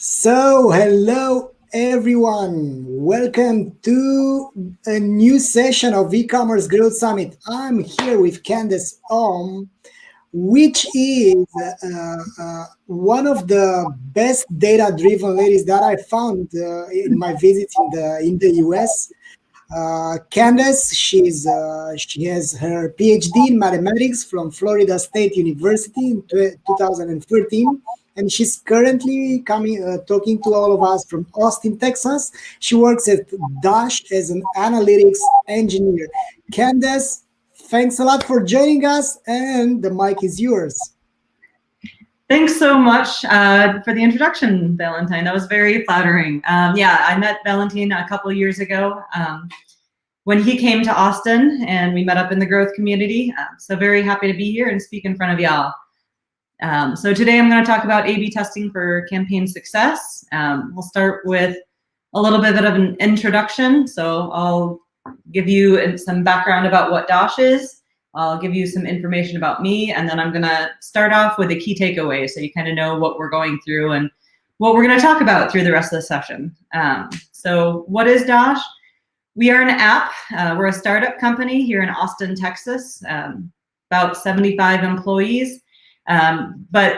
Hello everyone. Welcome to a new session of eCommerce Growth Summit. I'm here with Candace Ohm, which is one of the best data-driven ladies that I found in my visits in the US. Candace, she has her PhD in mathematics from Florida State University in 2013, and she's currently talking to all of us from Austin, Texas. She works at Dosh as an analytics engineer. Candace, thanks a lot for joining us, and the mic is yours. Thanks so much for the introduction, Valentine. That was very flattering. Yeah, I met Valentine a couple years ago when he came to Austin, and we met up in the growth community. So very happy to be here and speak in front of y'all. So today I'm going to talk about A/B testing for campaign success. We'll start with a little bit of an introduction. So I'll give you some background about what Dosh is. I'll give you some information about me, and then I'm going to start off with a key takeaway so you kind of know what we're going through and what we're going to talk about through the rest of the session. So what is Dosh? We are an app. We're a startup company here in Austin, Texas, about 75 employees. But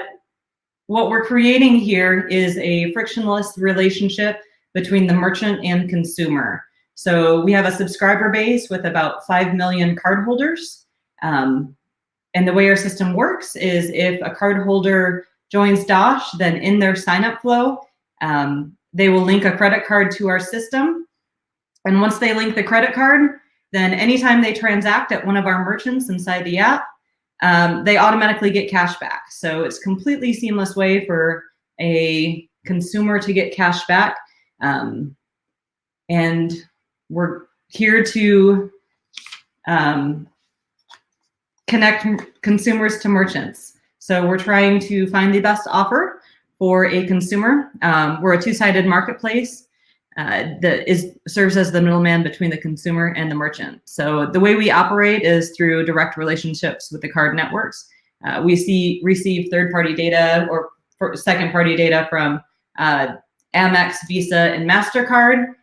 what we're creating here is a frictionless relationship between the merchant and consumer. So we have a subscriber base with about 5 million cardholders. And the way our system works is if a cardholder joins Dosh, then in their sign-up flow, they will link a credit card to our system. And once they link the credit card, then anytime they transact at one of our merchants inside the app, they automatically get cash back. So it's a completely seamless way for a consumer to get cash back. And we're here to connect consumers to merchants. So we're trying to find the best offer for a consumer. We're a two-sided marketplace that serves as the middleman between the consumer and the merchant. So the way we operate is through direct relationships with the card networks. We receive third-party data or second-party data from Amex, Visa, and MasterCard.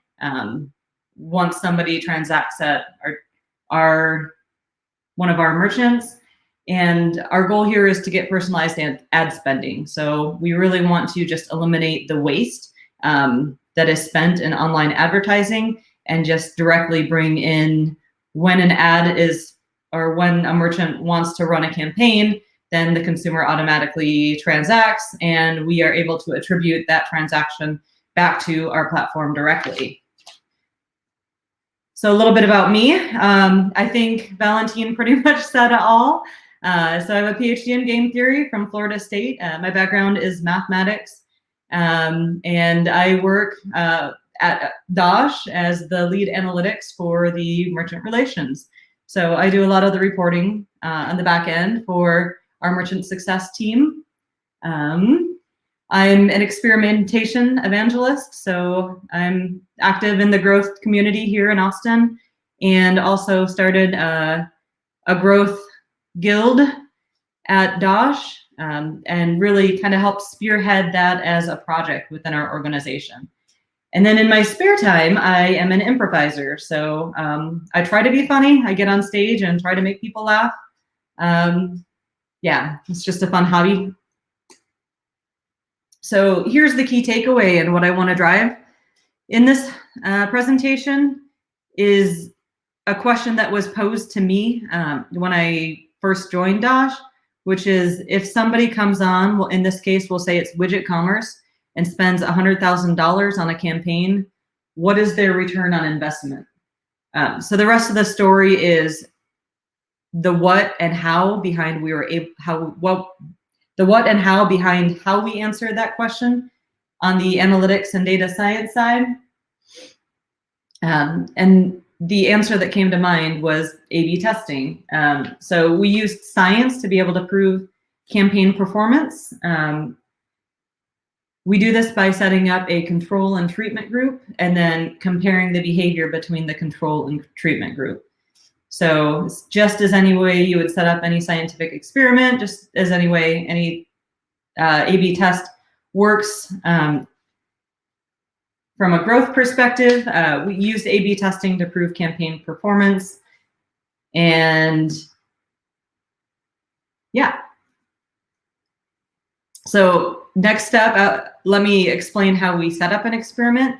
Once somebody transacts at one of our merchants, and our goal here is to get personalized ad spending. So we really want to just eliminate the waste that is spent in online advertising and just directly bring in when an ad is, or when a merchant wants to run a campaign, then the consumer automatically transacts and we are able to attribute that transaction back to our platform directly. So a little bit about me. I think Valentine pretty much said it all. So I have a PhD in game theory from Florida State. My background is mathematics. And I work at Dosh as the lead analytics for the merchant relations. So I do a lot of the reporting on the back end for our merchant success team. I'm an experimentation evangelist, so I'm active in the growth community here in Austin, and also started a growth guild at Dosh, and really kind of help spearhead that as a project within our organization. And then in my spare time, I am an improviser. So I try to be funny. I get on stage and try to make people laugh. Yeah, it's just a fun hobby. So here's the key takeaway and what I want to drive in this presentation is a question that was posed to me when I first joined Dosh, which is if somebody comes on, well, in this case, we'll say it's widget commerce, and spends $100,000 on a campaign, what is their return on investment? So the rest of the story is the what and how behind the what and how behind how we answered that question on the analytics and data science side. And the answer that came to mind was A/B testing. So we used science to be able to prove campaign performance. We do this by setting up a control and treatment group and then comparing the behavior between the control and treatment group. So it's just as any way you would set up any scientific experiment, just as any way any A/B test works. From a growth perspective, we used A/B testing to prove campaign performance. And yeah. So next step, let me explain how we set up an experiment.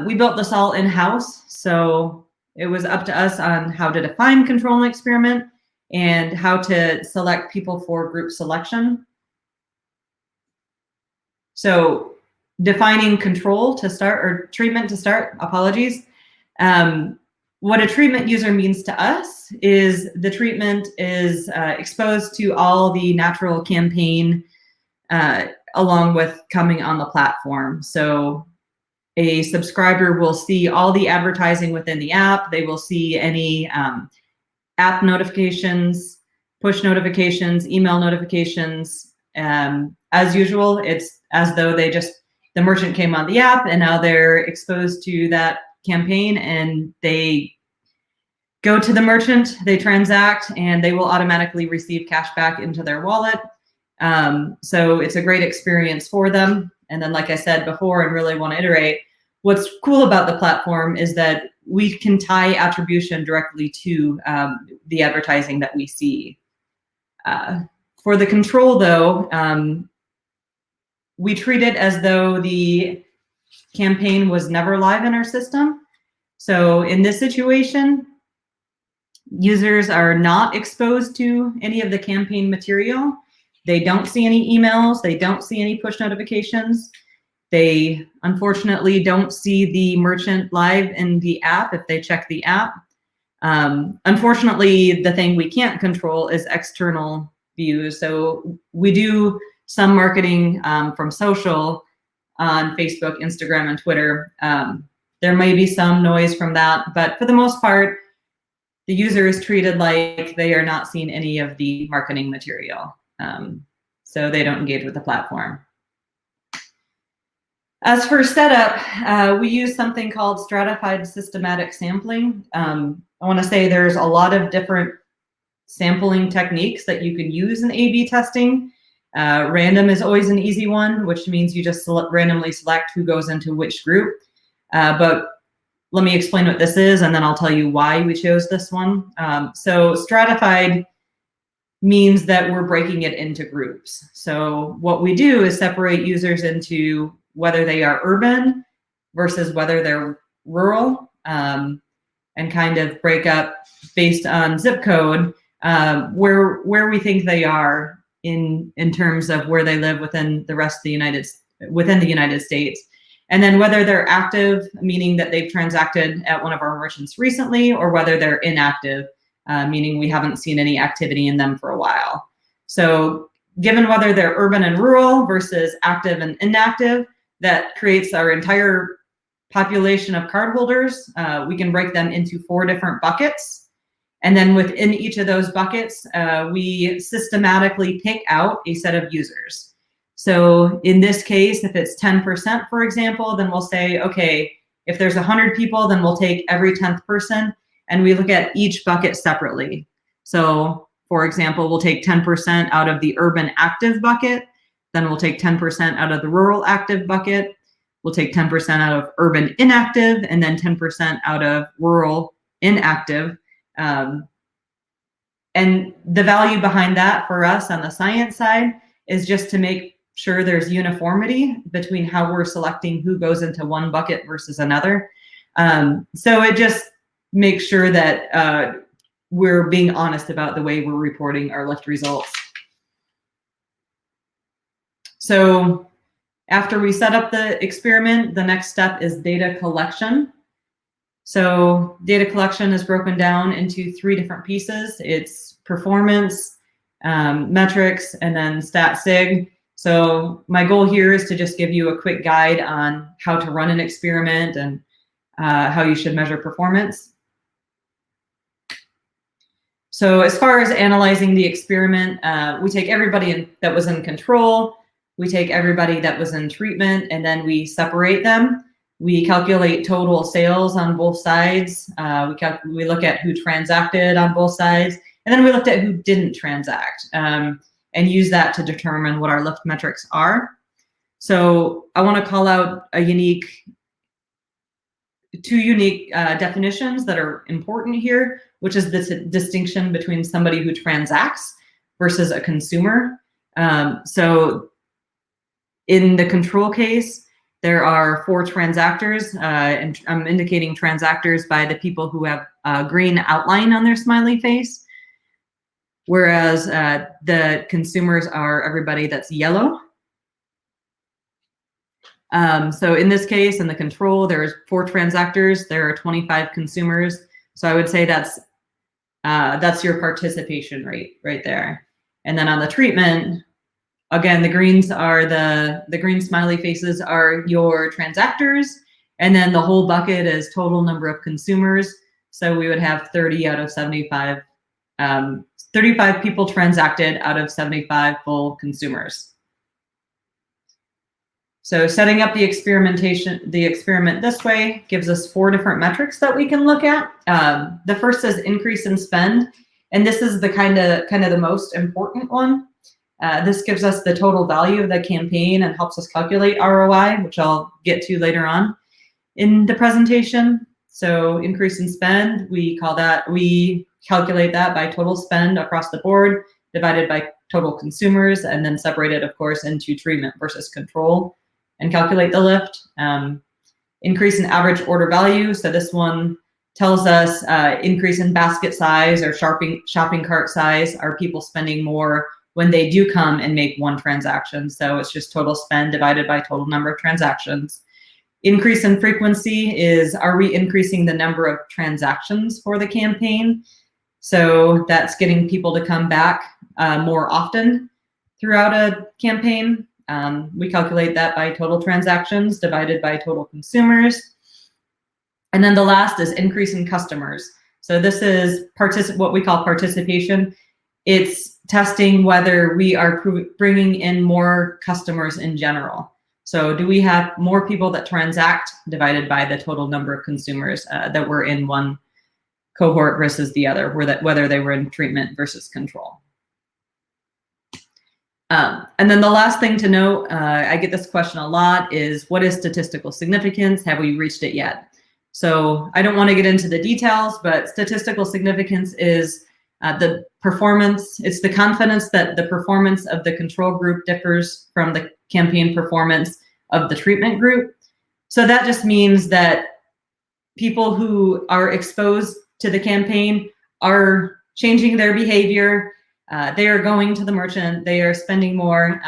We built this all in-house, so it was up to us on how to define control an experiment and how to select people for group selection. So defining control to start, or treatment to start, apologies. What a treatment user means to us is the treatment is exposed to all the natural campaign along with coming on the platform. So a subscriber will see all the advertising within the app. They will see any app notifications, push notifications, email notifications. As usual, it's as though the merchant came on the app and now they're exposed to that campaign, and they go to the merchant, they transact, and they will automatically receive cash back into their wallet. So it's a great experience for them. And then, like I said before, and really want to iterate, what's cool about the platform is that we can tie attribution directly to the advertising that we see. For the control, though, we treat it as though the campaign was never live in our system. So in this situation, users are not exposed to any of the campaign material. They don't see any emails. They don't see any push notifications. They unfortunately don't see the merchant live in the app if they check the app. Unfortunately, the thing we can't control is external views. So we do some marketing from social on Facebook, Instagram, and Twitter. There may be some noise from that, but for the most part, the user is treated like they are not seeing any of the marketing material. So they don't engage with the platform. As for setup, we use something called stratified systematic sampling. I want to say there's a lot of different sampling techniques that you can use in A/B testing. Random is always an easy one, which means you just randomly select who goes into which group. But let me explain what this is, and then I'll tell you why we chose this one. So stratified means that we're breaking it into groups. So what we do is separate users into whether they are urban versus whether they're rural, and kind of break up based on zip code where we think they are in terms of where they live within the rest of the United States. And then whether they're active, meaning that they've transacted at one of our merchants recently, or whether they're inactive, meaning we haven't seen any activity in them for a while. So given whether they're urban and rural versus active and inactive, that creates our entire population of cardholders. We can break them into 4 different buckets. And then within each of those buckets, we systematically pick out a set of users. So in this case, if it's 10%, for example, then we'll say, okay, if there's 100 people, then we'll take every 10th person, and we look at each bucket separately. So for example, we'll take 10% out of the urban active bucket, then we'll take 10% out of the rural active bucket, we'll take 10% out of urban inactive, and then 10% out of rural inactive. And the value behind that for us on the science side is just to make sure there's uniformity between how we're selecting who goes into one bucket versus another. So it just makes sure that we're being honest about the way we're reporting our lift results. So after we set up the experiment, the next step is data collection. So data collection is broken down into 3 different pieces. It's performance, metrics, and then stat sig. So my goal here is to just give you a quick guide on how to run an experiment and how you should measure performance. So as far as analyzing the experiment, we take everybody that was in control, we take everybody that was in treatment, and then we separate them. We calculate total sales on both sides. We look at who transacted on both sides, and then we looked at who didn't transact, and use that to determine what our lift metrics are. So I want to call out a unique two unique definitions that are important here, which is this distinction between somebody who transacts versus a consumer. So in the control case, there are 4 transactors, and I'm indicating transactors by the people who have a green outline on their smiley face, whereas the consumers are everybody that's yellow. So in this case, in the control, there's 4 transactors, there are 25 consumers. So I would say that's your participation rate right there. And then on the treatment, again, the greens are the green smiley faces are your transactors, and then the whole bucket is total number of consumers. So we would have 30 out of 75, 35 people transacted out of 75 full consumers. So setting up the experiment this way gives us 4 different metrics that we can look at. The first is increase in spend, and this is the kind of the most important one. This gives us the total value of the campaign and helps us calculate ROI, which I'll get to later on in the presentation. So increase in spend, we calculate that by total spend across the board, divided by total consumers, and then separated, of course, into treatment versus control, and calculate the lift. Increase in average order value. So this one tells us increase in basket size or shopping cart size. Are people spending more when they do come and make one transaction? So it's just total spend divided by total number of transactions. Increase in frequency is, are we increasing the number of transactions for the campaign? So that's getting people to come back more often throughout a campaign. We calculate that by total transactions divided by total consumers. And then the last is increase in customers. So this is what we call participation. It's testing whether we are bringing in more customers in general. So do we have more people that transact divided by the total number of consumers that were in one cohort versus the other, whether they were in treatment versus control. And then the last thing to note, I get this question a lot, is what is statistical significance? Have we reached it yet? So I don't want to get into the details, but statistical significance is the performance. It's the confidence that the performance of the control group differs from the campaign performance of the treatment group. So that just means that people who are exposed to the campaign are changing their behavior. They are going to the merchant. They are spending more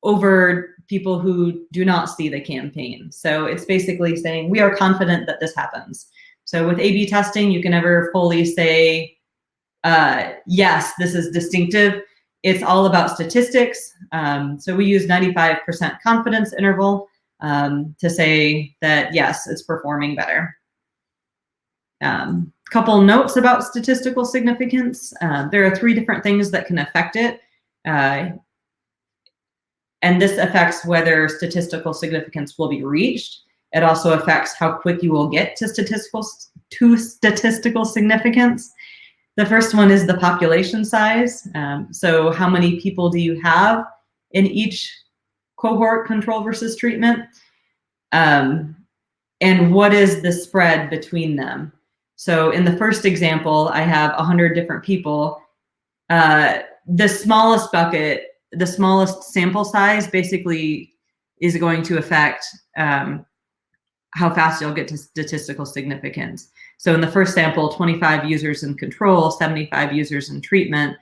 over people who do not see the campaign. So it's basically saying we are confident that this happens. So with A/B testing, you can never fully say, yes, this is distinctive. It's all about statistics. So we use 95% confidence interval to say that, yes, it's performing better. Couple notes about statistical significance. There are 3 different things that can affect it. And this affects whether statistical significance will be reached. It also affects how quick you will get to statistical significance. The first one is the population size. So how many people do you have in each cohort, control versus treatment? And what is the spread between them? So in the first example, I have 100 different people. The smallest bucket, the smallest sample size basically is going to affect how fast you'll get to statistical significance. So in the first sample, 25 users in control, 75 users in treatment,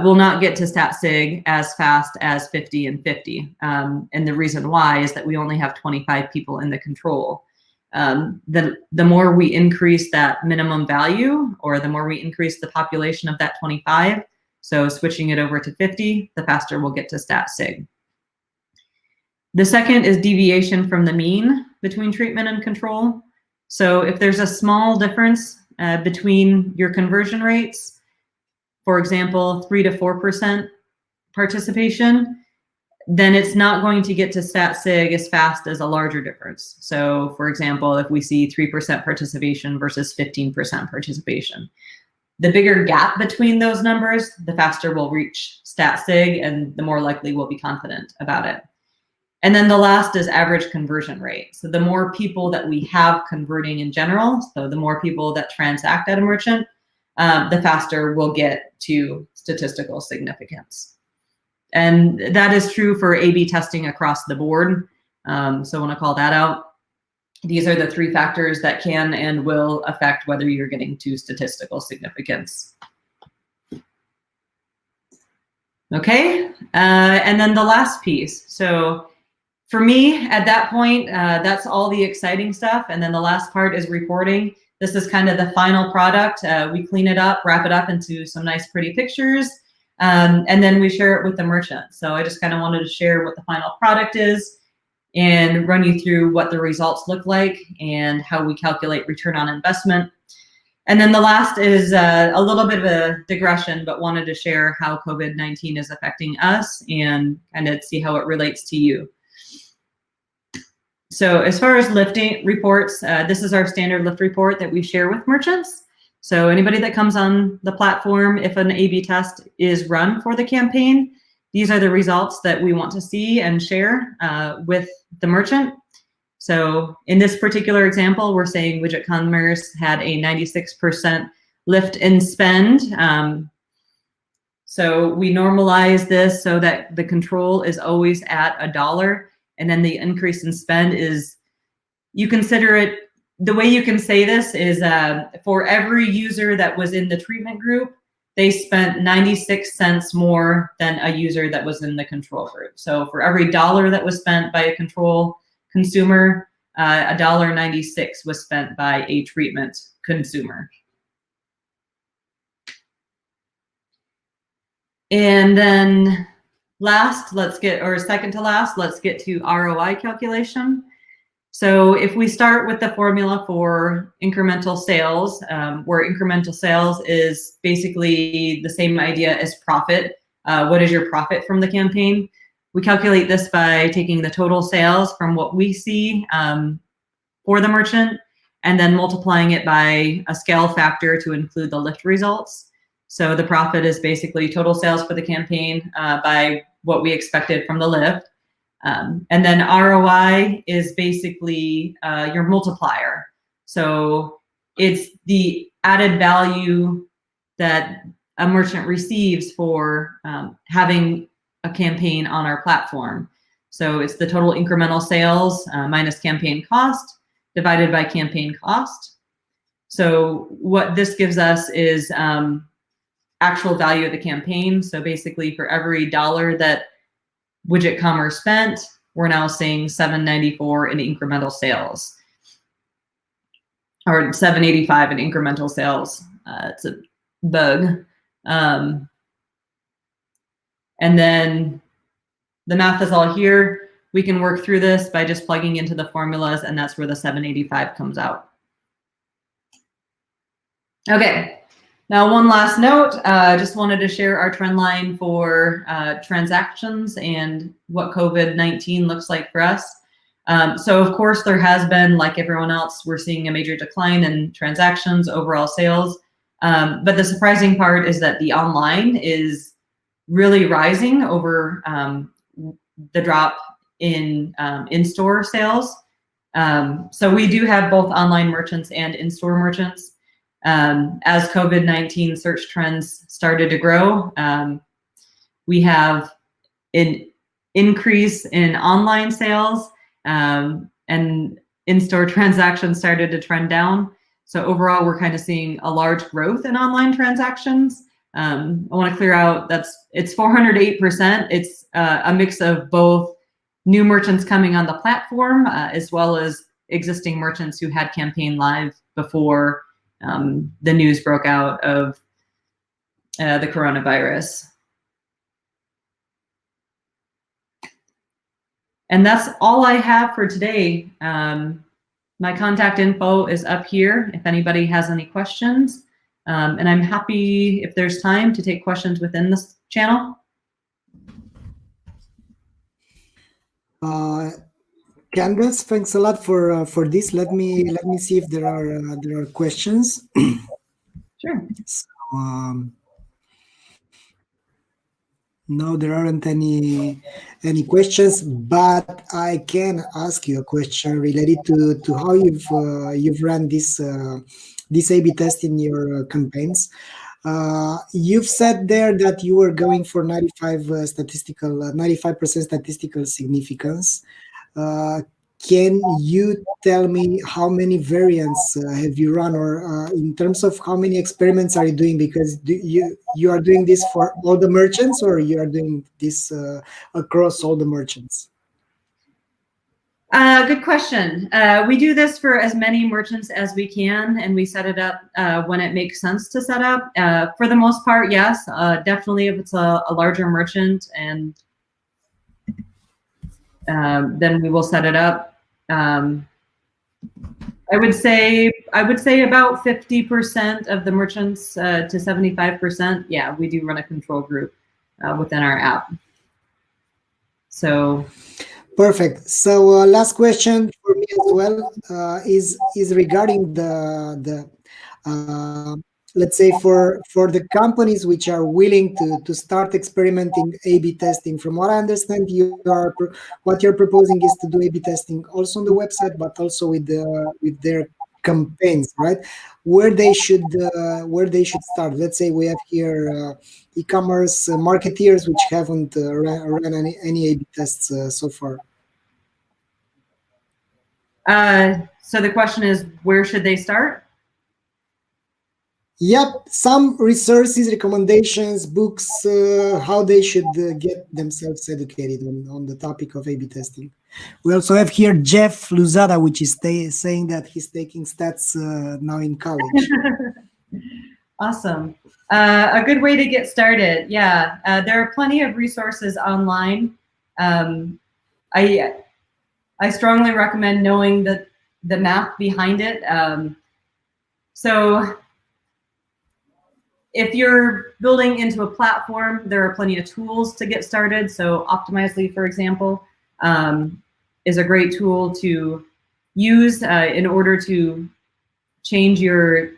will not get to stat sig as fast as 50 and 50. And the reason why is that we only have 25 people in the control. The more we increase that minimum value, or the more we increase the population of that 25, so switching it over to 50, the faster we'll get to stat sig. The second is deviation from the mean between treatment and control. So if there's a small difference between your conversion rates, for example, 3 to 4% participation, then it's not going to get to stat sig as fast as a larger difference. So for example, if we see 3% participation versus 15% participation, the bigger gap between those numbers, the faster we'll reach stat sig and the more likely we'll be confident about it. And then the last is average conversion rate. So the more people that we have converting in general, so the more people that transact at a merchant, the faster we'll get to statistical significance. And that is true for A/B testing across the board. So I want to call that out. These are the 3 factors that can and will affect whether you're getting to statistical significance. Okay, and then the last piece. So for me, at that point, that's all the exciting stuff. And then the last part is reporting. This is kind of the final product. We clean it up, wrap it up into some nice, pretty pictures, and then we share it with the merchant. So I just kind of wanted to share what the final product is and run you through what the results look like and how we calculate return on investment. And then the last is a little bit of a digression, but wanted to share how COVID-19 is affecting us and kind of see how it relates to you. So as far as lifting reports, this is our standard lift report that we share with merchants. So anybody that comes on the platform, if an A/B test is run for the campaign, these are the results that we want to see and share with the merchant. So in this particular example, we're saying Widget Commerce had a 96% lift in spend. So we normalize this so that the control is always at $1. And then the increase in spend is, you consider it, the way you can say this is for every user that was in the treatment group, they spent 96 cents more than a user that was in the control group. So for every $1 that was spent by a control consumer, $1.96 was spent by a treatment consumer. And then last, second to last, let's get to ROI calculation. So if we start with the formula for incremental sales, where incremental sales is basically the same idea as profit. What is your profit from the campaign? We calculate this by taking the total sales from what we see for the merchant and then multiplying it by a scale factor to include the lift results. So the profit is basically total sales for the campaign by what we expected from the lift. And then ROI is basically your multiplier. So it's the added value that a merchant receives for having a campaign on our platform. So it's the total incremental sales minus campaign cost divided by campaign cost. So what this gives us is actual value of the campaign. So basically for every $1 that Widget Commerce spent, we're now seeing $7.94 in incremental sales, or $7.85 in incremental sales. It's a bug. And then the math is all here. We can work through this by just plugging into the formulas, and that's where the $7.85 comes out. Okay. Now, one last note, just wanted to share our trend line for transactions and what COVID-19 looks like for us. So of course, there has been, like everyone else, we're seeing a major decline in transactions, overall sales. But the surprising part is that the online is really rising over the drop in in-store sales. So we do have both online merchants and in-store merchants. As COVID-19 search trends started to grow, we have an increase in online sales and in-store transactions started to trend down. So overall, we're kind of seeing a large growth in online transactions. I want to clear out it's 408%. It's a mix of both new merchants coming on the platform as well as existing merchants who had campaign live before the news broke out of the coronavirus. And that's all I have for today. My contact info is up here if anybody has any questions. And I'm happy, if there's time, to take questions within this channel. Candace, thanks a lot for this. Let me see if there are questions. Sure. So, no, there aren't any any questions, but I can ask you a question related to how you've run this A/B test in your campaigns. You've said there that you were going for 95% statistical significance. Uh, can you tell me how many variants have you run, or in terms of how many experiments are you doing? Because you are doing this for all the merchants, or you are doing this across all the merchants? Good question. We do this for as many merchants as we can, and we set it up when it makes sense to set up. For the most part, yes, definitely if it's a larger merchant, and then we will set it up. I would say about 50% of the merchants to 75%. Yeah, we do run a control group within our app. So. Perfect. So last question for me as well is regarding the let's say for the companies which are willing to start experimenting A/B testing. From what I understand, what you're proposing is to do A/B testing also on the website, but also with their campaigns, right? Where they should start. Let's say we have here e-commerce marketeers which haven't run any A/B tests so far. So the question is, where should they start? Yep, some resources, recommendations, books, how they should get themselves educated on the topic of A/B testing. We also have here Jeff Luzada, which is saying that he's taking stats now in college. Awesome. A good way to get started. Yeah, there are plenty of resources online. I strongly recommend knowing the math behind it. So if you're building into a platform, there are plenty of tools to get started. So Optimizely, for example, is a great tool to use in order to change your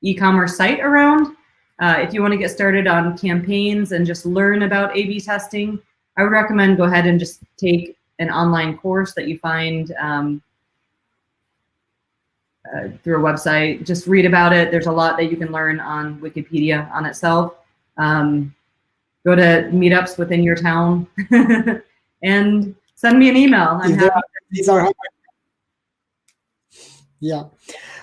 e-commerce site around. If you want to get started on campaigns and just learn about A/B testing, I would recommend go ahead and just take an online course that you find through a website. Just read about it. There's a lot that you can learn on Wikipedia on itself. Go to meetups within your town and send me an email. Yeah.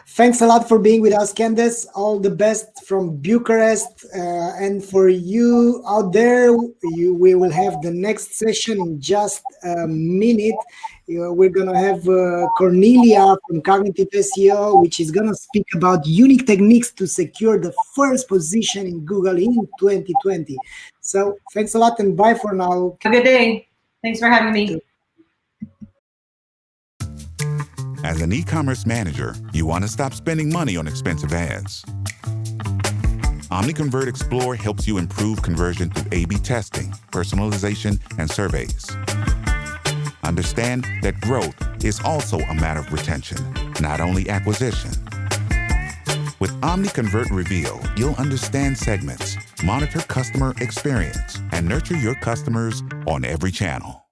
Thanks a lot for being with us, Candace. All the best from Bucharest. And for you out there, we will have the next session in just a minute. We're going to have Cornelia from Cognitive SEO, which is going to speak about unique techniques to secure the first position in Google in 2020. So thanks a lot and bye for now. Have a good day. Thanks for having me. As an e-commerce manager, you want to stop spending money on expensive ads. OmniConvert Explore helps you improve conversion through A/B testing, personalization, and surveys. Understand that growth is also a matter of retention, not only acquisition. With OmniConvert Reveal, you'll understand segments, monitor customer experience, and nurture your customers on every channel.